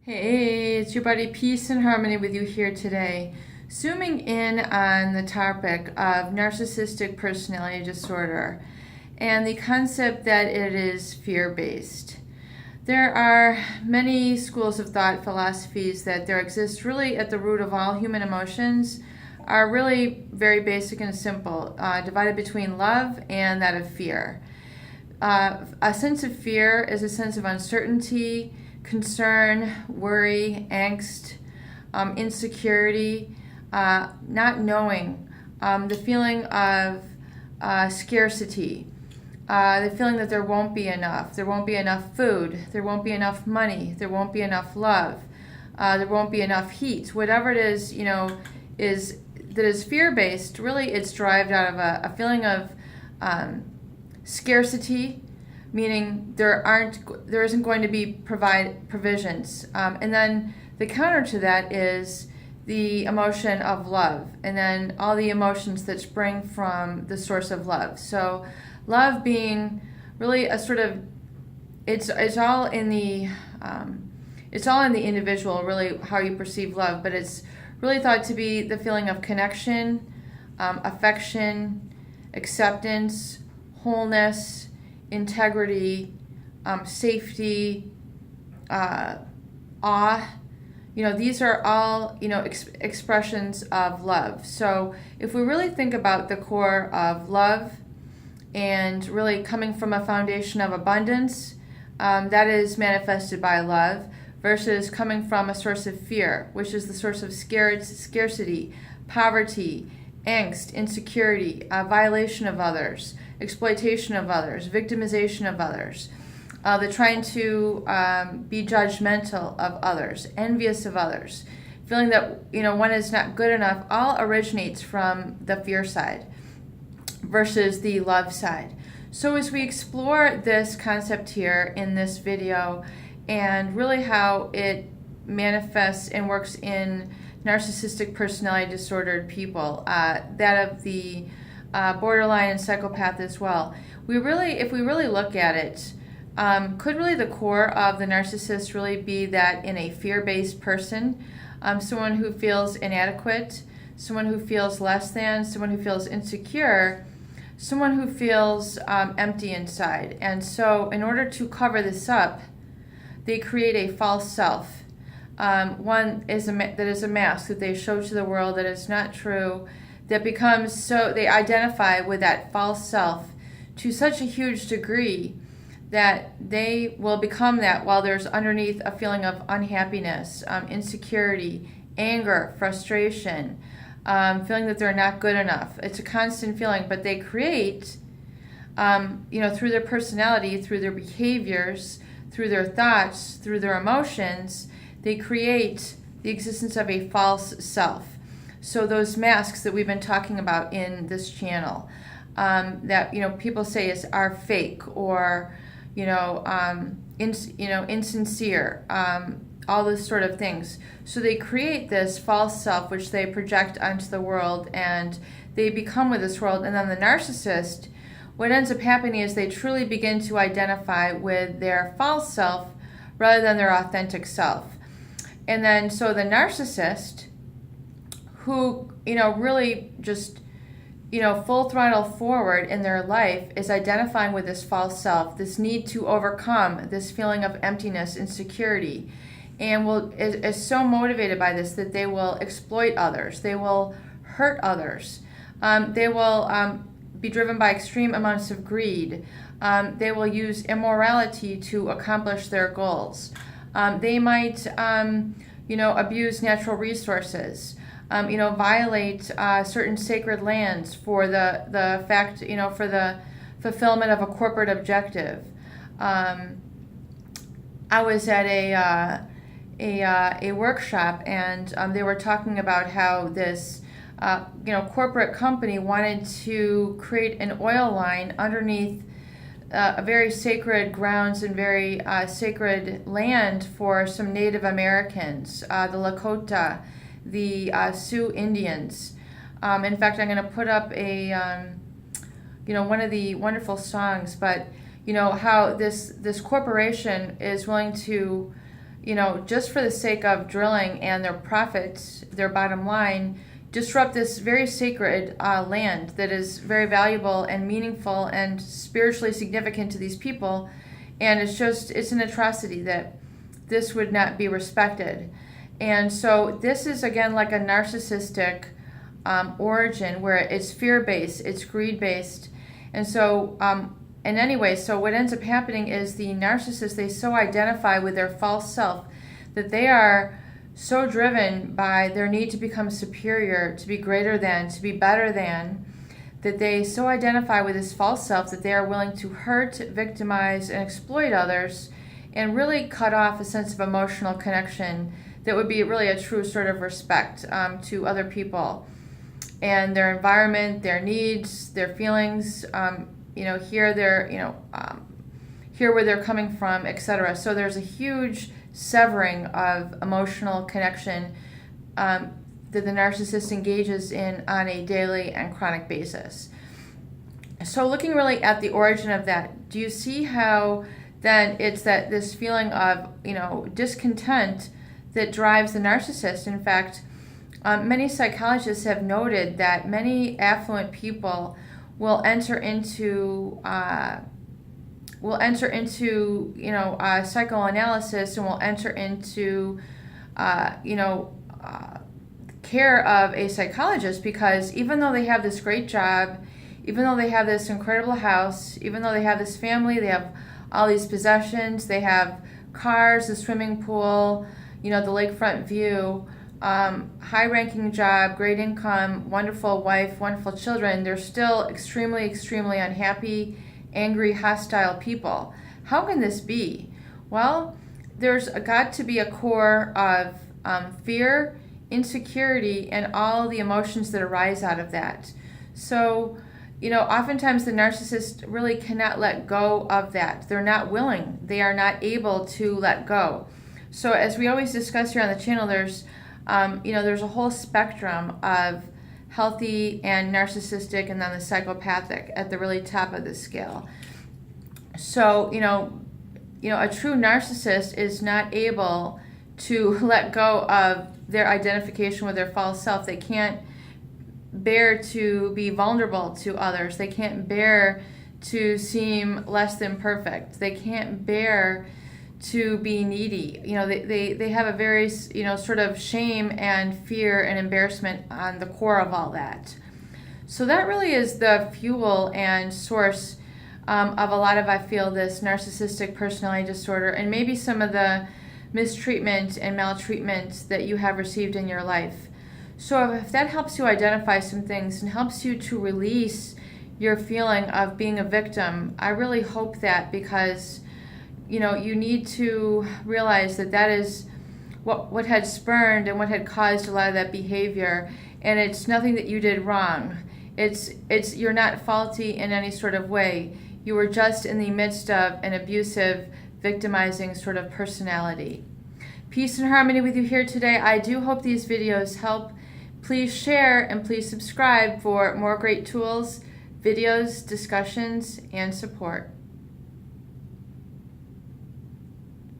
Hey, it's your buddy Peace and Harmony with you here today. Zooming in on the topic of narcissistic personality disorder and the concept that it is fear-based. There are many schools of thought, philosophies that there exist really at the root of all human emotions are really very basic and simple, divided between love and that of fear. A sense of fear is a sense of uncertainty, concern, worry, angst, insecurity, not knowing, the feeling of scarcity, the feeling that there won't be enough food, there won't be enough money, there won't be enough love, there won't be enough heat. Whatever it is, that is fear-based, really it's derived out of a feeling of scarcity, meaning there isn't going to be provisions, and then the counter to that is the emotion of love, and then all the emotions that spring from the source of love. So love being really a sort of it's all in the individual, really, how you perceive love, but it's really thought to be the feeling of connection, affection, acceptance, wholeness, integrity, safety, awe. These are all, expressions of love. So if we really think about the core of love and really coming from a foundation of abundance, that is manifested by love, versus coming from a source of fear, which is the source of scarcity, poverty, angst, insecurity, violation of others, exploitation of others, victimization of others, the trying to be judgmental of others, envious of others, feeling that one is not good enough, all originates from the fear side versus the love side. So as we explore this concept here in this video and really how it manifests and works in narcissistic personality disordered people, that of the borderline and psychopath as well. If we really look at it, could really the core of the narcissist really be that in a fear-based person, someone who feels inadequate, someone who feels less than, someone who feels insecure, someone who feels empty inside. And so in order to cover this up, they create a false self. One is that is a mask that they show to the world that is not true, that becomes so, they identify with that false self to such a huge degree that they will become that while there's underneath a feeling of unhappiness, insecurity, anger, frustration, feeling that they're not good enough. It's a constant feeling, but they create, through their personality, through their behaviors, through their thoughts, through their emotions, they create the existence of a false self. So those masks that we've been talking about in this channel, that people say are fake or insincere, all those sort of things. So they create this false self which they project onto the world, and they become with this world. And then the narcissist, what ends up happening is they truly begin to identify with their false self rather than their authentic self. And then so the narcissist, who really just full throttle forward in their life, is identifying with this false self, this need to overcome this feeling of emptiness, insecurity, and is so motivated by this that they will exploit others, they will hurt others, they will be driven by extreme amounts of greed, they will use immorality to accomplish their goals, they might abuse natural resources, violate certain sacred lands for the fact, for the fulfillment of a corporate objective. I was at a workshop, and they were talking about how this corporate company wanted to create an oil line underneath a very sacred grounds and very sacred land for some Native Americans, the Lakota, the Sioux Indians. In fact, I'm going to put up one of the wonderful songs, but how this corporation is willing to just for the sake of drilling and their profits, their bottom line, disrupt this very sacred land that is very valuable and meaningful and spiritually significant to these people. And it's an atrocity that this would not be respected. And so this is, again, like a narcissistic origin where it's fear-based, it's greed-based. And so, in any way, so what ends up happening is the narcissist, they so identify with their false self that they are so driven by their need to become superior, to be greater than, to be better than, that they so identify with this false self that they are willing to hurt, victimize, and exploit others, and really cut off a sense of emotional connection that would be really a true sort of respect to other people and their environment, their needs, their feelings, hear where they're coming from, etc. So there's a huge severing of emotional connection that the narcissist engages in on a daily and chronic basis. So looking really at the origin of that, do you see how then it's that this feeling of discontent that drives the narcissist? In fact, many psychologists have noted that many affluent people will enter into psychoanalysis, and will enter into care of a psychologist, because even though they have this great job, even though they have this incredible house, even though they have this family, they have all these possessions, they have cars, a swimming pool, the lakefront view, high-ranking job, great income, wonderful wife, wonderful children, they're still extremely, extremely unhappy, angry, hostile people. How can this be? Well, there's got to be a core of fear, insecurity, and all the emotions that arise out of that. So, oftentimes the narcissist really cannot let go of that. They're not willing. They are not able to let go. So as we always discuss here on the channel, there's a whole spectrum of healthy and narcissistic, and then the psychopathic at the really top of the scale. So, a true narcissist is not able to let go of their identification with their false self. They can't bear to be vulnerable to others. They can't bear to seem less than perfect. They can't bear to be needy. They have a very, sort of shame and fear and embarrassment on the core of all that. So that really is the fuel and source of a lot of, I feel, this narcissistic personality disorder, and maybe some of the mistreatment and maltreatment that you have received in your life. So if that helps you identify some things and helps you to release your feeling of being a victim, I really hope that, because you need to realize that is what had spurned and what had caused a lot of that behavior, and it's nothing that you did wrong. It's you're not faulty in any sort of way. You were just in the midst of an abusive, victimizing sort of personality. Peace and harmony with you here today. I do hope these videos help. Please share and please subscribe for more great tools, videos, discussions, and support.